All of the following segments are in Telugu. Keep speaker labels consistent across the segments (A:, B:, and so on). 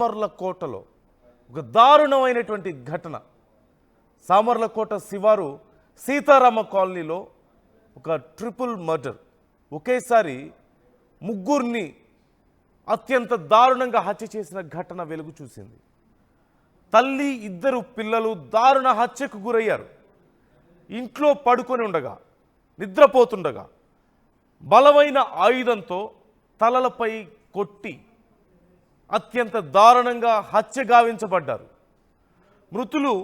A: సామర్లకోటలో ఒక దారుణమైనటువంటి ఘటన. సామర్లకోట శివారు సీతారామ కాలనీలో ఒక ట్రిపుల్ మర్డర్. ఒకేసారి ముగ్గురిని అత్యంత దారుణంగా హత్య చేసిన ఘటన వెలుగు చూసింది. తల్లి, ఇద్దరు పిల్లలు దారుణ హత్యకు గురయ్యారు. ఇంట్లో పడుకొని ఉండగా, నిద్రపోతుండగా బలమైన ఆయుధంతో తలలపై కొట్టి అత్యంత దారుణంగా హత్య గావించబడ్డారు. మృతులు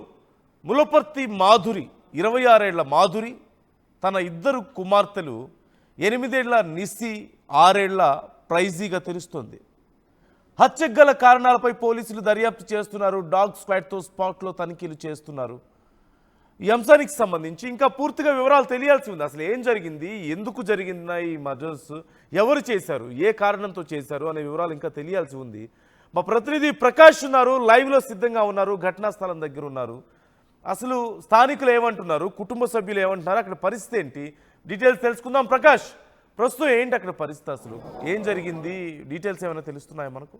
A: ములపర్తి మాధురి, 26 ఏళ్ల మాధురి, తన ఇద్దరు కుమార్తెలు 8 ఏళ్ల నిస్సి, 6 ఏళ్ల ప్రైజీగా తెలుస్తోంది. హత్యకు గల కారణాలపై పోలీసులు దర్యాప్తు చేస్తున్నారు. డాగ్ స్క్వాడ్తో స్పాట్లో తనిఖీలు చేస్తున్నారు. ఈ అంశానికి సంబంధించి ఇంకా పూర్తిగా వివరాలు తెలియాల్సి ఉంది. అసలు ఏం జరిగింది, ఎందుకు జరిగింది ఈ మర్డర్స్, ఎవరు చేశారు, ఏ కారణంతో చేశారు అనే వివరాలు ఇంకా తెలియాల్సి ఉంది. మా ప్రతినిధి ప్రకాష్ ఉన్నారు, లైవ్లో సిద్ధంగా ఉన్నారు, ఘటనా స్థలం దగ్గర ఉన్నారు. అసలు స్థానికులు ఏమంటున్నారు, కుటుంబ సభ్యులు ఏమంటున్నారు, అక్కడ పరిస్థితి ఏంటి, డీటెయిల్స్ తెలుసుకుందాం. ప్రకాష్, ప్రస్తుతం ఏంటి అక్కడ పరిస్థితి, అసలు ఏం జరిగింది, డీటెయిల్స్ ఏమైనా తెలుస్తున్నాయా మనకు?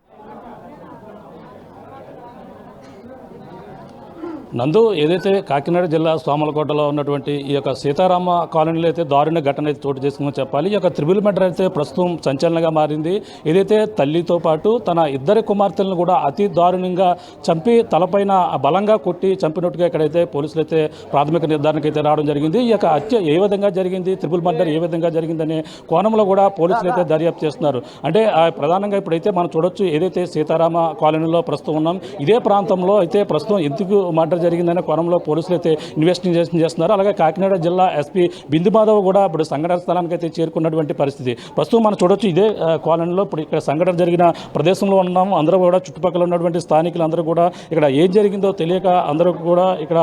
B: నందు, ఏదైతే కాకినాడ జిల్లా సోమలకోటలో ఉన్నటువంటి ఈ యొక్క సీతారామ కాలనీలో అయితే దారుణ ఘటన అయితే చోటు చేసుకుందని చెప్పాలి. ఈ యొక్క త్రిబుల్ మర్డర్ అయితే ప్రస్తుతం సంచలనంగా మారింది. ఏదైతే తల్లితో పాటు తన ఇద్దరి కుమార్తెలను కూడా అతి దారుణంగా చంపి తలపైన బలంగా కొట్టి చంపినట్టుగా ఇక్కడైతే పోలీసులు అయితే ప్రాథమిక నిర్ధారణకు అయితే రావడం జరిగింది. ఈ యొక్క హత్య ఏ విధంగా జరిగింది, త్రిబుల్ మర్డర్ ఏ విధంగా జరిగిందనే కోణంలో కూడా పోలీసులు అయితే దర్యాప్తు చేస్తున్నారు. అంటే ప్రధానంగా ఇప్పుడైతే మనం చూడొచ్చు, ఏదైతే సీతారామ కాలనీలో ప్రస్తుతం ఉన్నాం, ఇదే ప్రాంతంలో అయితే ప్రస్తుతం ఎందుకు మర్డర్ జరిగిందనే కోణంలో పోలీసులు అయితే ఇన్వెస్టిగేషన్ చేస్తున్నారు. అలాగే కాకినాడ జిల్లా ఎస్పీ బిందు మాధవ్ కూడా ఇప్పుడు సంఘటన స్థలానికి అయితే చేరుకున్నటువంటి పరిస్థితి ప్రస్తుతం మనం చూడొచ్చు. ఇదే కాలనీలో ఇప్పుడు ఇక్కడ సంఘటన జరిగిన ప్రదేశంలో ఉన్నాము. అందరూ కూడా చుట్టుపక్కల ఉన్నటువంటి స్థానికులు అందరూ కూడా ఇక్కడ ఏం జరిగిందో తెలియక అందరూ కూడా ఇక్కడ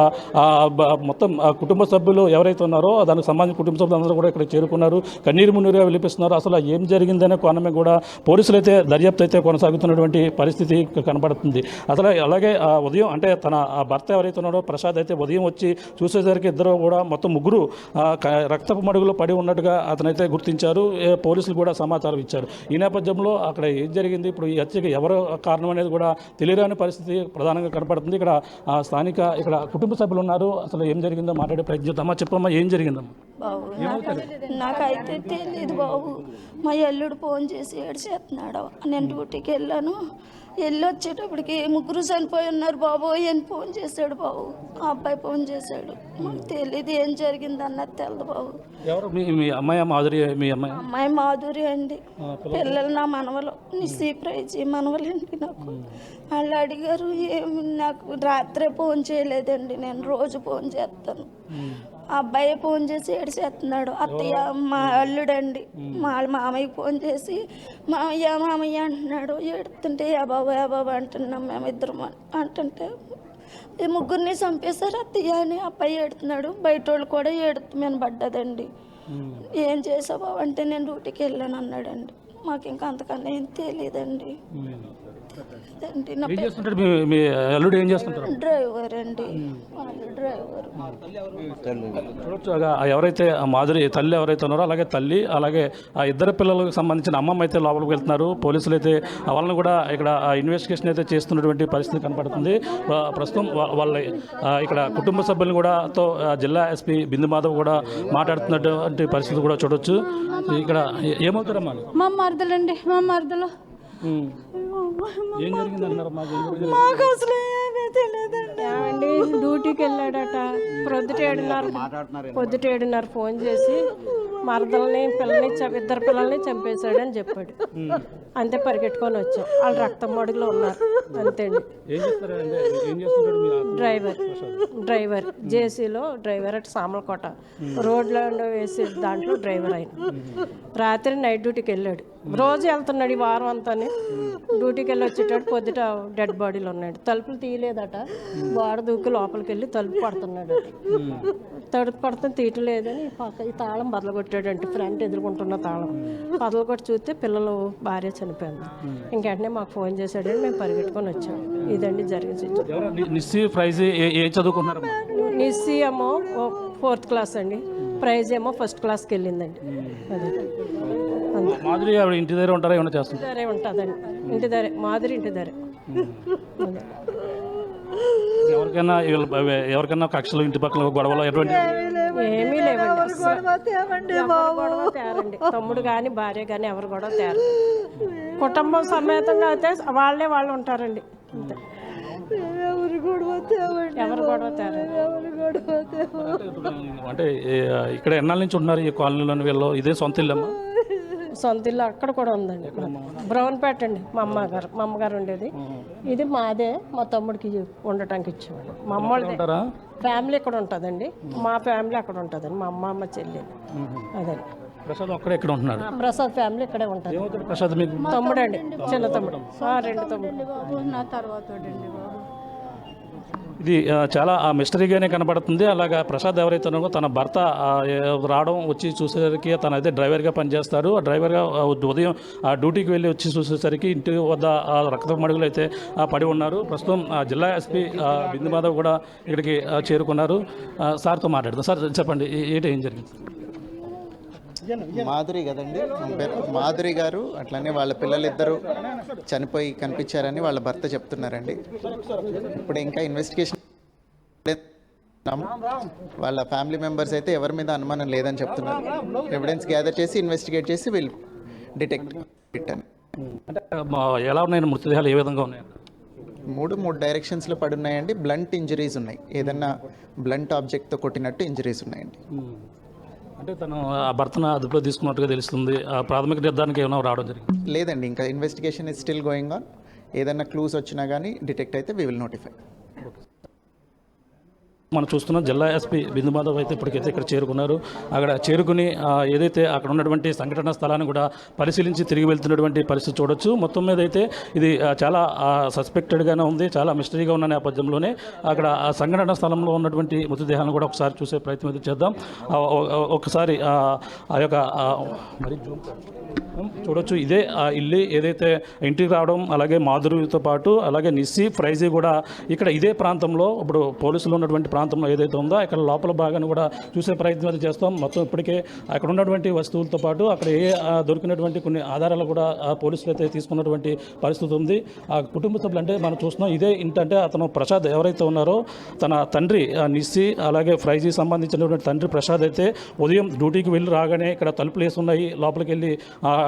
B: మొత్తం కుటుంబ సభ్యులు ఎవరైతే ఉన్నారో దానికి సంబంధించిన కుటుంబ సభ్యులు అందరూ కూడా ఇక్కడ చేరుకున్నారు, కన్నీరు మున్నీరుగా విలిపిస్తున్నారు. అసలు ఏం జరిగిందనే కోణమే కూడా పోలీసులు అయితే దర్యాప్తు అయితే కొనసాగుతున్నటువంటి పరిస్థితి కనబడుతుంది. అసలు అలాగే ఉదయం అంటే తన భర్త ఎవరైతే ఉన్నాడో ప్రసాద్ అయితే ఉదయం వచ్చి చూసేసరికి ఇద్దరు కూడా మొత్తం ముగ్గురు రక్తపు మడుగులో పడి ఉన్నట్టుగా అతనైతే గుర్తించారు. పోలీసులు కూడా సమాచారం ఇచ్చారు. ఈ నేపథ్యంలో అక్కడ ఏం జరిగింది, ఇప్పుడు ఈ హత్యకి ఎవరు కారణం అనేది కూడా తెలియని పరిస్థితి ప్రధానంగా కనపడుతుంది. ఇక్కడ స్థానిక ఇక్కడ కుటుంబ సభ్యులు ఉన్నారు. అసలు ఏం జరిగిందో మాట్లాడే ప్రయత్నం చేద్దామా. చెప్పమ్మా, ఏం జరిగిందమ్మా?
C: నాకైతే తెలియదు బాబు. మా అల్లుడు ఫోన్ చేసి ఏడ్చేస్తున్నాడు. నేను డ్యూటీకి వెళ్ళాను. వెళ్ళి వచ్చేటప్పటికి ముగ్గురు చనిపోయి ఉన్నారు బాబు అని ఫోన్ చేశాడు బాబు. ఆ అబ్బాయి ఫోన్ చేశాడు. మాకు తెలియదు ఏం జరిగింది అన్నది తెలదు బాబు.
B: ఎవరు మీ అమ్మాయి మాధురి? మీ అమ్మాయి
C: మాధురి అండి. పిల్లలు నా మనవలు, నిస్సి, ప్రైజీ మనవలండి. నాకు వాళ్ళు అడిగారు, ఏమి నాకు రాత్రే ఫోన్ చేయలేదండి, నేను రోజు ఫోన్ చేస్తాను. ఆ అబ్బాయి ఫోన్ చేసి ఏడ్చేస్తున్నాడు. అత్తయ్య మా అల్లుడండి, మా మామయ్యకి ఫోన్ చేసి మామయ్య అంటున్నాడు. ఏడుతుంటే యా బాబు అంటున్నాం మేమిద్దరం అంటుంటే ఈ ముగ్గురిని చంపేశారు అత్తయ్య అని అబ్బాయి ఏడుతున్నాడు. బయట వాళ్ళు కూడా ఏడుతూ పడ్డదండి. ఏం చేసావు బాబు అంటే నేను డ్యూటీకి వెళ్ళాను అన్నాడండి. మాకు ఇంకా అంతకన్నా ఏం తెలియదండి. డ్రైవర్ అండి, డ్రైవర్.
B: ఎవరైతే మాధురి తల్లి ఎవరైతే ఉన్నారో అలాగే తల్లి అలాగే ఆ ఇద్దరు పిల్లలకు సంబంధించిన అమ్మమ్మ అయితే లోపలికి వెళ్తున్నారు. పోలీసులు అయితే వాళ్ళని కూడా ఇక్కడ ఇన్వెస్టిగేషన్ అయితే చేస్తున్నటువంటి పరిస్థితి కనపడుతుంది. ప్రస్తుతం వాళ్ళ ఇక్కడ కుటుంబ సభ్యులను కూడా తో జిల్లా ఎస్పీ బిందు మాధవ్ కూడా మాట్లాడుతున్నటువంటి పరిస్థితి కూడా చూడొచ్చు. ఇక్కడ ఏమవుతారమ్మా?
D: మా మరదలండి, మా మరదలు.
B: ఏం జరిగిందన్నారు?
D: మాకు అసలు ఏమీ తెలియదండి. డ్యూటీకి వెళ్ళాడట. పొద్దుటేడున్నర ఫోన్ చేసి మరదల్ని ఇద్దరు పిల్లల్ని చంపేశాడని చెప్పాడు. అంతే పరిగెట్టుకొని వచ్చాం. వాళ్ళు రక్తం మడుగులో ఉన్నారు. అంతే అండి. డ్రైవర్ జేసీలో డ్రైవర్ అటు సామలకోట రోడ్లో వేసి దాంట్లో డ్రైవర్ ఆయన. రాత్రి నైట్ డ్యూటీకి వెళ్ళాడు. రోజు వెళ్తున్నాడు ఈ వారం అంతా. డ్యూటీకి వెళ్ళి వచ్చేటప్పుడు పొద్దుట డెడ్ బాడీలో ఉన్నాడు. తలుపులు తీయలేదట. గోడ దూకి లోపలికి వెళ్ళి తలుపు పడుతున్నాడు. తలుపు పడుతుంది తీయలేదని ఈ తాళం బదలగొట్టాడంటే ఫ్రంట్ ఎదుర్కొంటున్న తాళం బదలగొట్టి చూస్తే పిల్లలు భార్య చనిపోయింది. ఇంకెంటనే మాకు ఫోన్ చేశాడని మేము పరిగెట్టుకొని వచ్చాం. ఇదండి జరిగింది. నిస్సి ఏమో 4th క్లాస్ అండి, ప్రైజ్ ఏమో 1st క్లాస్కి వెళ్ళిందండి. అదే
B: మాధురి ఇంటి దగ్గర ఉంటారా? ఏమైనా చేస్తారు?
D: ఉంటుందండి. ఇంటి దగ్గర మాధురి ఇంటి దగ్గర.
B: ఎవరికైనా కక్షలు ఇంటి పక్కల గొడవలు ఎటువంటి
D: ఏమీ లేవండి అసలు. ఎవరు గొడవ తేరండి. తమ్ముడు కానీ భార్య కానీ ఎవరు గొడవ తేరు. కుటుంబం సమేతంగా అయితే వాళ్ళు ఉంటారండి. అంతే. ఎవరు గొడవ తేరండి.
B: అంటే ఇక్కడ ఎన్నాళ్ళ నుంచి ఉన్నారు ఈ కాలనీలోని వీళ్ళు? ఇదే సొంత ఇల్లమ్మా?
D: సొంత ఇల్లు అక్కడ కూడా ఉందండి. బ్రౌన్పేట అండి మా అమ్మగారు ఉండేది. ఇది మాదే. మా తమ్ముడికి ఉండటానికి ఇచ్చేవాడు. మా అమ్మోళ్ళది ఫ్యామిలీ ఇక్కడ ఉంటుందండి. మా ఫ్యామిలీ అక్కడ ఉంటుందండి. మా అమ్మ చెల్లి అదండి.
B: ప్రసాద్ ఒక్కడే ఇక్కడ ఉంటున్నాడు.
D: ప్రసాద్ ఫ్యామిలీ ఇక్కడే ఉంటుంది.
B: ప్రసాద్ మీకు
D: తమ్ముడండి, చిన్న తమ్ముడు. 2 తమ్ముడు.
C: నా తర్వాత
B: ఇది చాలా మిస్టరీగానే కనబడుతుంది. అలాగా ప్రసాద్ ఎవరైతే ఉన్నారో తన భర్త రావడం వచ్చి చూసేసరికి తన అయితే డ్రైవర్గా పనిచేస్తారు. ఆ డ్రైవర్గా ఉదయం డ్యూటీకి వెళ్ళి వచ్చి చూసేసరికి ఇంటి వద్ద రక్తపు మడుగులు అయితే పడి ఉన్నారు. ప్రస్తుతం జిల్లా ఎస్పీ బిందు మాధవ్ కూడా ఇక్కడికి చేరుకున్నారు. సార్తో మాట్లాడదాం. సార్ చెప్పండి, ఏం జరిగింది?
E: మాధురి కదండి, మాధురి గారు అట్లనే వాళ్ళ పిల్లలిద్దరూ చనిపోయి కనిపించారని వాళ్ళ భర్త చెప్తున్నారండి. ఇప్పుడు ఇంకా ఇన్వెస్టిగేషన్ వాళ్ళ ఫ్యామిలీ మెంబర్స్ అయితే ఎవరి మీద అనుమానం లేదని చెప్తున్నారు. ఎవిడెన్స్ గ్యాదర్ చేసి ఇన్వెస్టిగేట్ చేసి వీళ్ళు డిటెక్ట్ అని.
B: అంటే ఎలా ఉన్నాయి మృతదేహాలు, ఏ విధంగా ఉన్నాయి?
E: మూడు డైరెక్షన్స్లో పడున్నాయండి. బ్లంట్ ఇంజరీస్ ఉన్నాయి. ఏదన్నా బ్లంట్ ఆబ్జెక్ట్తో కొట్టినట్టు ఇంజరీస్ ఉన్నాయండి.
B: అంటే తను ఆ భర్తను అదుపులో తీసుకున్నట్టుగా తెలుస్తుంది. ప్రాథమిక నిర్ధారణకి ఏమైనా రావడం జరిగింది?
E: లేదండి, ఇంకా investigation is still going on. ఏదైనా క్లూస్ వచ్చినా కానీ డిటెక్ట్ అయితే వీ విల్ నోటిఫై.
B: మనం చూస్తున్న జిల్లా ఎస్పీ బిందు మాధవ్ అయితే ఇప్పటికైతే ఇక్కడ చేరుకున్నారు. అక్కడ చేరుకుని ఏదైతే అక్కడ ఉన్నటువంటి సంఘటన స్థలాన్ని కూడా పరిశీలించి తిరిగి వెళ్తున్నటువంటి పరిస్థితి చూడొచ్చు. మొత్తం మీద అయితే ఇది చాలా సస్పెక్టెడ్గానే ఉంది, చాలా మిస్టరీగా ఉన్న నేపథ్యంలోనే అక్కడ ఆ సంఘటన స్థలంలో ఉన్నటువంటి మృతదేహాలను కూడా ఒకసారి చూసే ప్రయత్నం అయితే చేద్దాం. ఒకసారి ఆ యొక్క మరి చూడొచ్చు. ఇదే ఆ ఇల్లు ఏదైతే ఇంటికి రావడం, అలాగే మాధురితో పాటు అలాగే నిస్సి ఫ్రైజీ కూడా ఇక్కడ ఇదే ప్రాంతంలో, ఇప్పుడు పోలీసులు ఉన్నటువంటి ప్రాంతంలో ఏదైతే ఉందో ఇక్కడ లోపల భాగాన్ని కూడా చూసే ప్రయత్నం అయితే చేస్తాం. మొత్తం ఇప్పటికే అక్కడ ఉన్నటువంటి వస్తువులతో పాటు అక్కడ దొరికినటువంటి కొన్ని ఆధారాలు కూడా పోలీసులు అయితే తీసుకున్నటువంటి పరిస్థితి ఉంది. ఆ కుటుంబ సభ్యులు అంటే మనం చూస్తున్నాం ఇదే ఇంటంటే అతను ప్రసాద్ ఎవరైతే ఉన్నారో తన తండ్రి నిస్సి అలాగే ఫ్రైజీ సంబంధించినటువంటి తండ్రి ప్రసాద్ అయితే ఉదయం డ్యూటీకి వెళ్ళి రాగానే ఇక్కడ తలుపులు వేసి ఉన్నాయి, లోపలికి వెళ్ళి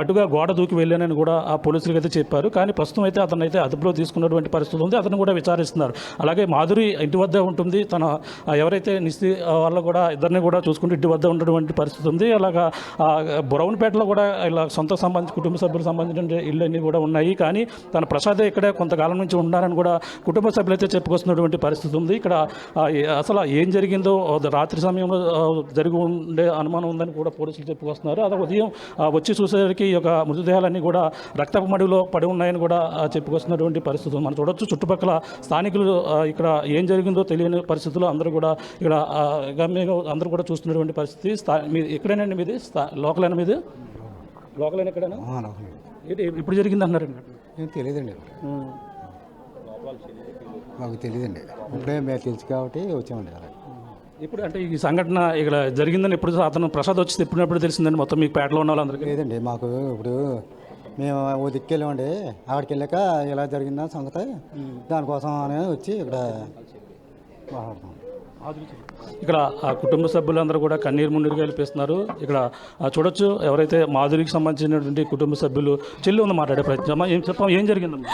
B: అటుగా గోడ దూకి వెళ్ళానని కూడా ఆ పోలీసులకు అయితే చెప్పారు. కానీ ప్రస్తుతం అయితే అతను అయితే అదుపులో తీసుకున్నటువంటి పరిస్థితి ఉంది. అతను కూడా విచారిస్తున్నారు. అలాగే మాధురి ఇంటి వద్ద ఉంటుంది. తన ఎవరైతే నిస్సి వాళ్ళు కూడా ఇద్దరిని కూడా చూసుకుంటూ ఇంటి వద్ద ఉన్నటువంటి పరిస్థితి ఉంది. అలాగా బ్రౌన్పేటలో కూడా ఇలా కుటుంబ సభ్యులకు సంబంధించిన ఇళ్ళు అన్నీ కూడా ఉన్నాయి. కానీ తన ప్రసాదే ఇక్కడే కొంతకాలం నుంచి ఉన్నారని కూడా కుటుంబ సభ్యులు అయితే చెప్పుకొస్తున్నటువంటి పరిస్థితి ఉంది. ఇక్కడ అసలు ఏం జరిగిందో రాత్రి సమయంలో జరిగి ఉండే అనుమానం ఉందని కూడా పోలీసులు చెప్పుకొస్తున్నారు. అదే ఉదయం వచ్చి చూసేసరికి ఈ యొక్క మృతదేహాలన్నీ కూడా రక్తపు మడిలో పడి ఉన్నాయని కూడా చెప్పుకొస్తున్నటువంటి పరిస్థితి మనం చూడొచ్చు. చుట్టుపక్కల స్థానికులు ఇక్కడ ఏం జరిగిందో తెలియని పరిస్థితుల్లో అందరూ కూడా ఇక్కడ అందరూ కూడా చూస్తున్నటువంటి పరిస్థితి. ఎక్కడేనండి మీది? లోకలైనా మీది? లోకలైనా ఎక్కడైనా? ఇప్పుడు జరిగింది అంటున్నారండి?
F: ఏం తెలియదండి, మాకు తెలియదండి. ఇప్పుడే మేము తెలుసు కాబట్టి వచ్చామండి.
B: ఇప్పుడు అంటే ఈ సంఘటన ఇక్కడ జరిగిందని ఎప్పుడు అతను ప్రసాద్ వచ్చి ఎప్పుడు తెలిసిందండి మొత్తం మీకు పేటలో ఉన్న వాళ్ళందరికీ?
F: లేదండి, మాకు ఇప్పుడు మేము ఓ దిక్కెళ్ళామండి. అక్కడికి వెళ్ళాక ఇలా జరిగిందని సంగతి, దానికోసం అని వచ్చి ఇక్కడ మాట్లాడుతున్నాం.
B: ఇక్కడ ఆ కుటుంబ సభ్యులందరూ కూడా కన్నీరు మున్నీరుగా వెళ్ళిపిస్తున్నారు. ఇక్కడ చూడొచ్చు ఎవరైతే మాధురికి సంబంధించినటువంటి కుటుంబ సభ్యులు చెల్లి ఉంది మాట్లాడే ప్రయత్నం. ఏం చెప్పాం, ఏం జరిగిందమ్మా?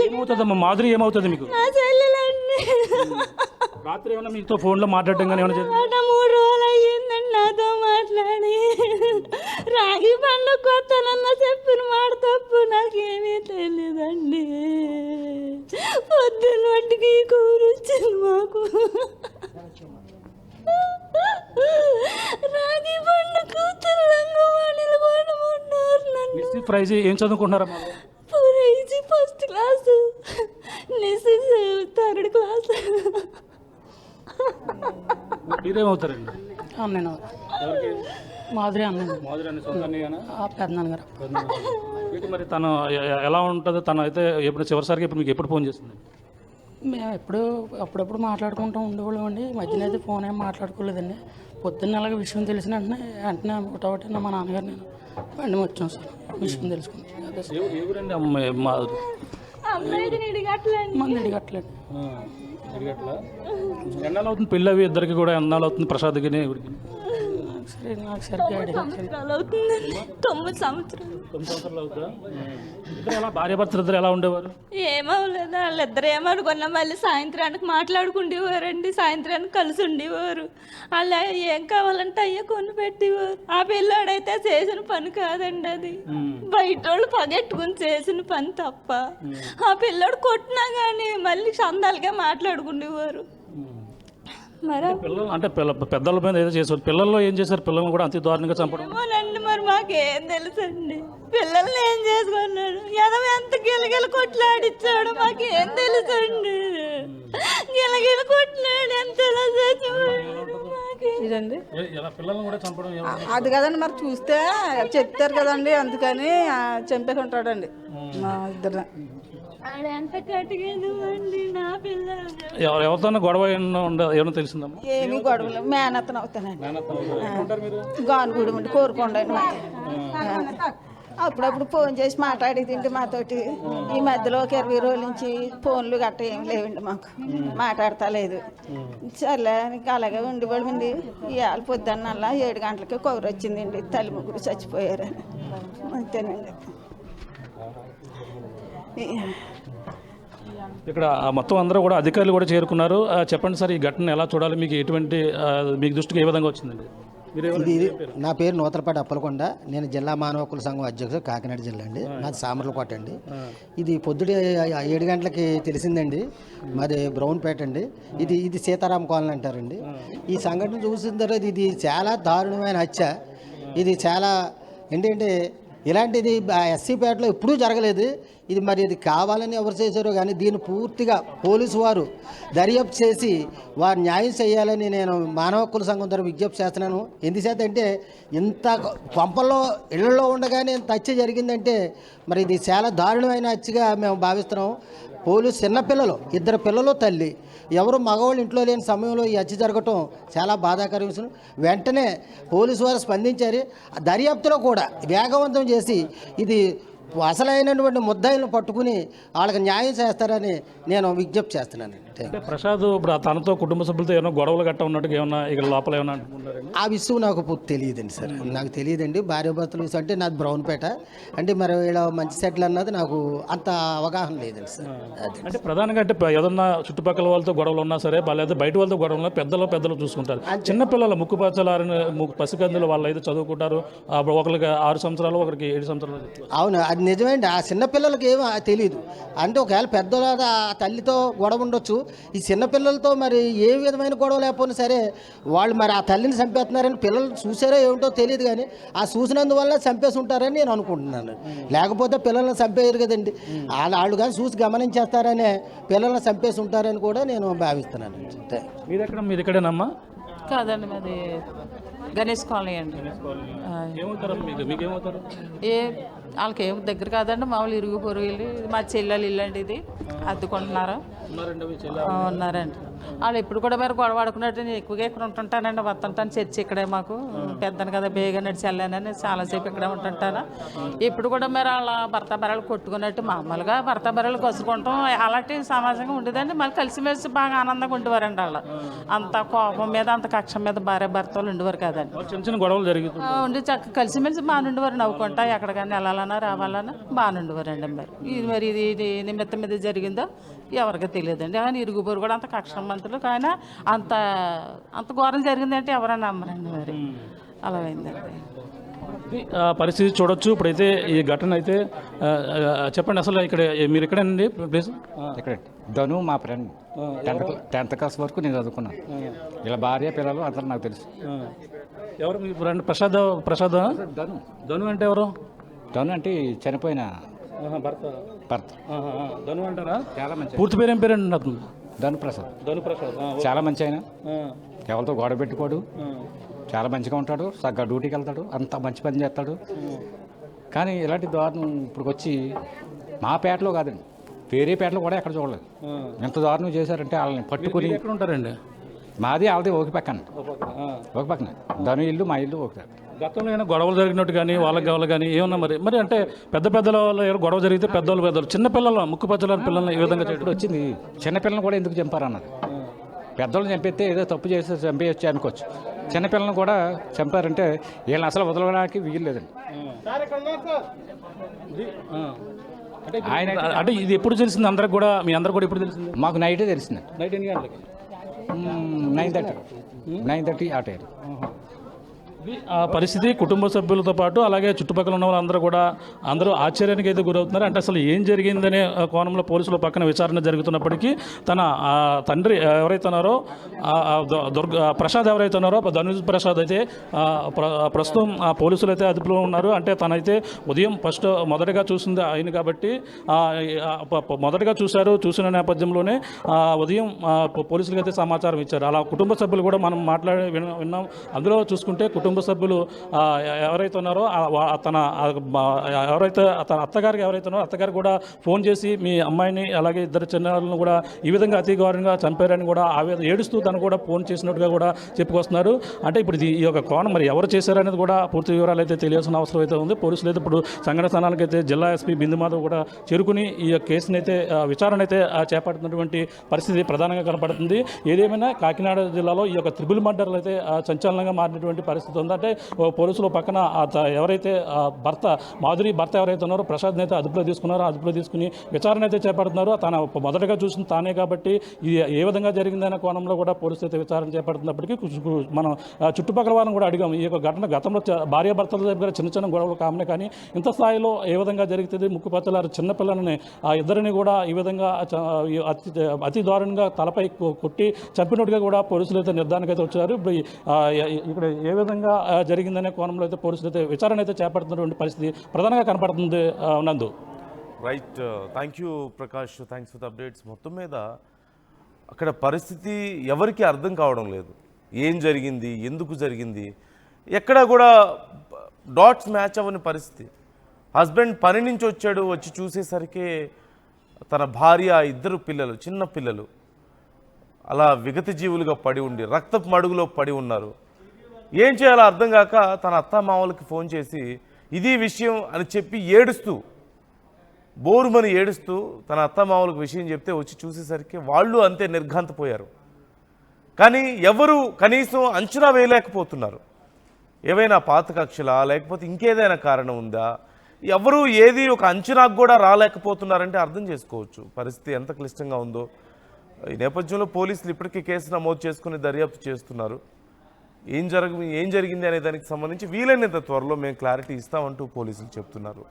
B: ఏమవుతుందమ్మా మాధురి, ఏమవుతుంది మీకు? రాత్రి ఏమైనా మీతో ఫోన్లో మాట్లాడటం కానీ ఏమైనా జరిగింది?
C: 3 రోజులు అయ్యిందండి నాతో మాట్లాడి. రాగి పండుగ కొత్తనన్న చెప్పిన మాట తప్పు నాకేమీ తెలియదండి. పొద్దున్న మట్టికి కూర వచ్చింది మాకు. రాగి పండుగ కూతురు రంగవాణిలు కూడా ఉన్నారు. నన్ను
B: ఫ్రైజీ ఏం చదువుకుంటున్నారమ్మా?
C: ఫ్రైజీ 1st class, Nissi 3rd class.
B: మీరేమవుతారండి?
G: నేను మాధురి అన్నాను.
B: మాధురి అని సొంత అన్నయ్యనా?
G: పెద్దనాన్నగారు.
B: ఏంటి మరి తను ఎలా ఉంటుంది? తను అయితే ఎప్పుడు చివరిసారిగా ఇప్పుడు మీకు ఎప్పుడు ఫోన్ చేస్తుంది?
G: మేము అప్పుడప్పుడు మాట్లాడుకుంటూ ఉండేవాళ్ళం అండి. మధ్యన అయితే ఫోన్ ఏం మాట్లాడుకోలేదండి. పొద్దున్న అలాగే విషయం తెలిసిన వెంటనే ఒకటి మా నాన్నగారు నేను బండి వచ్చాం సార్ విషయం తెలుసుకుని. అదే సార్.
B: ఎవరండి అమ్మాయి
G: మంది అడిగట్లేదు.
B: ఎన్నాళ్ళు అవుతుంది పెళ్ళి అవి ఇద్దరికి కూడా? ఎన్నాళ్ళు అవుతుంది ప్రసాద్కి ఎవరికి?
G: సరే నాకు సరిగ్గా అడిగాను.
C: 9 సంవత్సరాలు.
B: 9 సంవత్సరాలు అవుతుందా? ఇద్దరు ఎలా భార్య భర్తలు ఇద్దరు ఎలా ఉండేవారు?
C: ఏమవలేదు, వాళ్ళిద్దరు ఏమనుకున్నా మళ్ళీ సాయంత్రానికి మాట్లాడుకుండేవారండి. సాయంత్రానికి కలిసి ఉండేవారు. వాళ్ళు ఏం కావాలంటే అయ్యే కొని పెట్టేవారు. ఆ పిల్లాడైతే చేసిన పని కాదండి అది, బయట వాళ్ళు పగెట్టుకుని చేసిన పని తప్ప. ఆ పిల్లాడు కొట్టినా కానీ మళ్ళీ సందాలుగా మాట్లాడుకునేవారు. మరి
B: పిల్లలు అంటే పెద్దల మీద ఏదో చేశారు, పిల్లల్లో ఏం చేశారు? పిల్లల్ని కూడా అంతే దారుణంగా చంపడం.
C: ఏమోనండి, మరి మాకేం తెలుసండి. పిల్లల్ని ఏం చేసుకున్నాడు, ఎంత గిలగిల కొట్లాడిచ్చాడు మాకేం తెలుసండి. గిలగిల కొట్లాడు ఎంత
D: ఇదండి
B: పిల్లల్ని కూడా చంపడం
D: అది కదండి, మరి చూస్తే చెప్తారు కదండి, అందుకని చంపేకుంటాడండి మా ఇద్దరు.
C: ఎంత కట్టుకేదండి నా పిల్లలు.
B: ఎవరితో గొడవ ఏమన్నా తెలిసిందమ్మా?
D: ఏమీ గొడవలు మేనత్తను అవుతానండి. గానుగూడి ఉండి కోరుకోండి. అప్పుడప్పుడు ఫోన్ చేసి మాట్లాడేదండి మాతోటి. ఈ మధ్యలో ఒక 20 రోజుల నుంచి ఫోన్లు గట్ట ఏం లేవండి, మాకు మాట్లాడతా లేదు. సర్లే ఇంకా అలాగే ఉండిపోయింది. ఇవాళ పొద్దున్న 7 గంటలకి కౌరు వచ్చిందండి, తల్లి ముగ్గురు చచ్చిపోయారని. అంతేనండి.
B: ఇక్కడ మొత్తం అందరూ కూడా అధికారులు కూడా చేరుకున్నారు. చెప్పండి సార్, ఈ ఘటన ఎలా చూడాలి? మీకు ఎటువంటి మీకు దృష్టికి ఏ విధంగా వచ్చిందండి?
H: నా పేరు నూతలపాటి అప్పలకొండ. నేను జిల్లా మానవ హక్కుల సంఘం అధ్యక్షుడు, కాకినాడ జిల్లా అండి. నాది సామర్లకోట అండి. ఇది పొద్దుటే 7 గంటలకి తెలిసిందండి. మాది బ్రౌన్పేట అండి. ఇది సీతారాం కాలనీ అంటారండి. ఈ సంఘటన చూసిన తర్వాత ఇది చాలా దారుణమైన హత్య. ఇది చాలా ఏంటంటే ఇలాంటిది ఎస్సీపేటలో ఎప్పుడూ జరగలేదు. ఇది మరి ఇది కావాలని ఎవరు చేశారో కానీ దీన్ని పూర్తిగా పోలీసు వారు దర్యాప్తు చేసి వారు న్యాయం చేయాలని నేను మానవ హక్కుల సంఘం ద్వారా విజ్ఞప్తి చేస్తున్నాను. ఎందుచేత అంటే ఇంత కొంపల్లో ఇళ్లలో ఉండగానే ఇంత హత్య జరిగిందంటే మరి ఇది చాలా దారుణమైన హత్యగా మేము భావిస్తున్నాం. పోలీసు చిన్నపిల్లలు, 2 పిల్లలు, తల్లి, ఎవరు మగవాళ్ళు ఇంట్లో లేని సమయంలో ఈ హత్య జరగటం చాలా బాధాకర విషయం. వెంటనే పోలీసు వారు స్పందించారు. దర్యాప్తులో కూడా వేగవంతం చేసి ఇది అసలైనటువంటి ముద్దాయిలను పట్టుకుని వాళ్ళకి న్యాయం చేస్తారని నేను విజ్ఞప్తి చేస్తున్నాను.
B: అంటే ప్రసాద్ ఇప్పుడు తనతో కుటుంబ సభ్యులతో ఏమైనా గొడవలు గట్ట ఉన్నట్టుగా ఏమన్నా ఇక్కడ లోపల ఏమన్నా అనుకుంటున్నారండి?
H: ఆ విషయం నాకు తెలియదండి సార్, నాకు తెలియదండి. భార్యాభర్తల విషయం అంటే నాది బ్రౌన్పేట అంటే మరి వీళ్ళ మంచి సెటిల్ అన్నది నాకు అంత అవగాహన లేదండి సార్.
B: అంటే ప్రధానంగా అంటే ఏదన్నా చుట్టుపక్కల వాళ్ళతో గొడవలు ఉన్నా సరే, లేదా బయట వాళ్ళతో గొడవలు ఉన్నా పెద్దలు చూసుకుంటారు. చిన్నపిల్లల ముక్కుపచ్చలారని పసికందులు వాళ్ళు అయితే చదువుకుంటారు. ఒకరికి 6 సంవత్సరాలు, ఒకరికి 7 సంవత్సరాలు.
H: అవును, అది నిజమేండి. ఆ చిన్నపిల్లలకి ఏమో తెలియదు. అంటే ఒకవేళ పెద్దల తల్లితో గొడవ ఉండొచ్చు. ఈ చిన్నపిల్లలతో మరి ఏ విధమైన గొడవ లేకపోయినా సరే వాళ్ళు మరి ఆ తల్లిని చంపేస్తున్నారని పిల్లలు చూసారో ఏమిటో తెలియదు, కానీ ఆ చూసినందువల్ల చంపేసి ఉంటారని నేను అనుకుంటున్నాను. లేకపోతే పిల్లల్ని చంపేయరు కదండి. వాళ్ళు కానీ చూసి గమనించేస్తారనే పిల్లల్ని చంపేసి ఉంటారని కూడా నేను భావిస్తున్నాను.
B: మీరు ఇక్కడేనమ్మా?
I: కాదండి, మాది గణేష్ కాలనీ అండి.
B: మీకేమవుతారు?
I: వాళ్ళకి ఏం దగ్గర కాదండి, మామూలు ఇరుగు పొరుగు వెళ్ళి మా చెల్లెలు ఇల్లు అండి. ఇది అద్దుకుంటున్నారు. ఉన్నారండి. వాళ్ళు ఎప్పుడు కూడా మరి గొడవ ఆడుకున్నట్టు నేను ఎక్కువగా ఇక్కడ ఉంటుంటానండి. వస్తుంటాను చర్చి ఇక్కడే, మాకు పెద్దను కదా బేగా నడిచి వెళ్ళానని చాలాసేపు ఇక్కడే ఉంటుంటాను. ఇప్పుడు కూడా మరి వాళ్ళ భర్త బర్రెలు కొట్టుకున్నట్టు మామూలుగా భర్త బర్రెలు కసుకుంటాం అలాంటి సమాజంగా ఉండేదండి. మళ్ళీ కలిసిమెలిసి బాగా ఆనందంగా ఉండేవారండి. వాళ్ళు అంత కోపం మీద అంత కక్ష మీద భార్య భర్తలు ఉండేవారు కదండి.
B: చిన్న చిన్న గొడవలు జరుగుతుంది
I: ఉండి చక్కగా కలిసిమెలిసి బాగా ఉండేవారు. నవ్వుకుంటా ఎక్కడికైనా వెళ్ళాలన్నా రావాలన్నా బాగా ఉండేవారండి. మరి ఇది నిమిత్తం మీద జరిగిందో ఎవరికి తెలియదండి. కానీ ఇరుగు పొరుగు కూడా అంత కక్షమంతులు, కానీ అంత ఘోరం జరిగిందంటే ఎవరైనా నమ్మరండి. మరి అలా అయిందండి.
B: పరిస్థితి చూడొచ్చు. ఇప్పుడైతే ఈ ఘటన అయితే చెప్పండి, అసలు ఇక్కడ మీరు ఎక్కడేనండి ప్లేస్?
J: ఇక్కడ ధను మా ఫ్రెండ్, 10th క్లాస్ వరకు నేను చదువుకున్నాను. ఇలా భార్య పిల్లలు అందరూ నాకు తెలుసు.
B: ఎవరు మీ ఫ్రెండ్? ప్రసాద్. ధను అంటే ఎవరు?
J: ధను అంటే చనిపోయిన
B: భర్త. ధను అంటారా?
J: చాలా మంచి.
B: పూర్తి పేరు ఏం పేరండి? అతను
J: ధను ప్రసాద్. చాలా మంచి ఆయన, ఎవరితో గొడవ పెట్టుకోడు, చాలా మంచిగా ఉంటాడు, చక్కగా డ్యూటీకి వెళ్తాడు, అంత మంచి పని చేస్తాడు. కానీ ఇలాంటి దారుణం ఇప్పుడు వచ్చి మా పేటలో కాదండి, వేరే పేటలో కూడా ఎక్కడ చూడలేదు. ఎంత దారుణం చేశారంటే వాళ్ళని పట్టుకుని.
B: ఎక్కడ ఉంటారండి?
J: మాది వాళ్ళది ఒక పక్కన ఒక పక్కన దాని ఇల్లు మా ఇల్లు ఒక
B: గతంలో ఏమైనా గొడవలు జరిగినట్టు కానీ వాళ్ళకి కానీ ఏమన్నా మరి అంటే పెద్దల వాళ్ళు గొడవ జరిగితే పెద్దలు చిన్నపిల్లలు ముక్కుపచ్చల పిల్లల్ని ఈ విధంగా చేయడం
J: వచ్చింది. చిన్నపిల్లల్ని కూడా ఎందుకు చంపారన్నది. పెద్దోళ్ళని చంపితే ఏదో తప్పు చేస్తే చంపేయచ్చు అనుకోవచ్చు. చిన్నపిల్లల్ని కూడా చంపారంటే వీళ్ళని అసలు వదలడానికి వీలు లేదండి.
B: ఆయన అంటే ఇది ఎప్పుడు తెలిసింది అందరికి కూడా, మీ అందరికి కూడా ఎప్పుడు తెలిసింది?
J: మాకు నైటే తెలిసింది.
B: నైట్ ఎన్ని గంటలకి?
J: 9:30 ఆ టైం.
B: ఆ పరిస్థితి కుటుంబ సభ్యులతో పాటు అలాగే చుట్టుపక్కల ఉన్న వాళ్ళందరూ కూడా అందరూ ఆశ్చర్యానికి అయితే గురవుతున్నారు. అంటే అసలు ఏం జరిగిందనే కోణంలో పోలీసుల పక్కన విచారణ జరుగుతున్నప్పటికీ తన తండ్రి ఎవరైతే ఉన్నారో ప్రసాద్ ఎవరైతే ఉన్నారో ధనుష్ ప్రసాద్ అయితే ప్రస్తుతం పోలీసులు అయితే అదుపులో ఉన్నారు. అంటే తనైతే ఉదయం మొదటగా చూసింది ఆయన కాబట్టి మొదటగా చూసిన నేపథ్యంలోనే ఉదయం పోలీసులకు అయితే సమాచారం ఇచ్చారు. అలా కుటుంబ సభ్యులు కూడా మనం విన్నాం. అందులో చూసుకుంటే కుటుంబ సభ్యులు ఎవరైతే ఉన్నారో తన అత్తగారికి ఎవరైతే ఉన్నారో అత్తగారు కూడా ఫోన్ చేసి మీ అమ్మాయిని అలాగే ఇద్దరు చిన్నారులను కూడా ఈ విధంగా అతి ఘోరంగా చంపారని కూడా ఏడుస్తూ తను కూడా ఫోన్ చేసినట్టుగా కూడా చెప్పుకొస్తున్నారు. అంటే ఇప్పుడు ఈ యొక్క కోణం మరి ఎవరు చేశారనేది కూడా పూర్తి వివరాలు అయితే తెలియాల్సిన అవసరం అయితే ఉంది. పోలీసులు అయితే ఇప్పుడు సంఘటన స్థానానికి అయితే జిల్లా ఎస్పీ బిందు మాధవ్ కూడా చేరుకుని ఈ కేసుని అయితే విచారణ అయితే చేపడుతున్నటువంటి పరిస్థితి ప్రధానంగా కనపడుతుంది. ఏదేమైనా కాకినాడ జిల్లాలో ఈ యొక్క త్రిబుల్ మర్డర్లు అయితే సంచలనంగా మారినటువంటి పరిస్థితి ఉందంటే పోలీసులు పక్కన ఎవరైతే మాధురి భర్త ఎవరైతే ఉన్నారో ప్రసాద్ అయితే అదుపులో తీసుకుని విచారణ అయితే చేపడుతున్నారు. తన మొదటగా చూసిన తానే కాబట్టి ఇది ఏ విధంగా జరిగిందనే కోణంలో కూడా పోలీసులు అయితే విచారణ చేపడుతున్నప్పటికీ మనం చుట్టుపక్కల వారిని కూడా అడిగాము. ఈ యొక్క ఘటన గతంలో భార్యాభర్తల దగ్గర చిన్న గొడవలు కామనే, కానీ ఇంత స్థాయిలో ఏ విధంగా జరుగుతుంది ముక్కుపచ్చలారు చిన్నపిల్లలని ఇద్దరిని కూడా ఈ విధంగా అతి దారుణంగా తలపై కొట్టి చంపినట్టుగా కూడా పోలీసులు అయితే నిర్ధారణకు అయితే వచ్చారు. ఇప్పుడు ఇక్కడ ఏ విధంగా జరిగిందనే కోణంలో అయితే పోలీసులు అయితే విచారణ అయితే చేపడుతున్నటువంటి పరిస్థితి ప్రధానంగా కనపడుతుంది. నందు.
A: Right, thank you Prakash, thanks for the updates. మొత్తం మీద అక్కడ పరిస్థితి ఎవరికి అర్థం కావడం లేదు. ఏం జరిగింది, ఎందుకు జరిగింది, ఎక్కడ కూడా డాట్స్ మ్యాచ్ అవ్వని పరిస్థితి. హస్బెండ్ పని నుంచి వచ్చి చూసేసరికి తన భార్య ఇద్దరు పిల్లలు చిన్న పిల్లలు అలా విగత జీవులుగా పడి ఉండి రక్తపు మడుగులో పడి ఉన్నారు. ఏం చేయాలో అర్థం కాక తన అత్తమామలకి ఫోన్ చేసి ఇది విషయం అని చెప్పి బోరుమని ఏడుస్తూ తన అత్తమామలకు విషయం చెప్తే వచ్చి చూసేసరికి వాళ్ళు అంతే నిర్ఘాంతపోయారు. కానీ ఎవరు కనీసం అంచనా వేయలేకపోతున్నారు. ఏవైనా పాత కక్షలా లేకపోతే ఇంకేదైనా కారణం ఉందా, ఎవరు ఏది ఒక అంచనాకు కూడా రాలేకపోతున్నారంటే అర్థం చేసుకోవచ్చు పరిస్థితి ఎంత క్లిష్టంగా ఉందో. ఈ నేపథ్యంలో పోలీసులు ఇప్పటికీ కేసు నమోదు చేసుకుని దర్యాప్తు చేస్తున్నారు. ఏం జరిగింది అనే దానికి సంబంధించి వీలైనంత త్వరలో మేము క్లారిటీ ఇస్తామంటూ పోలీసులు చెప్తున్నారు.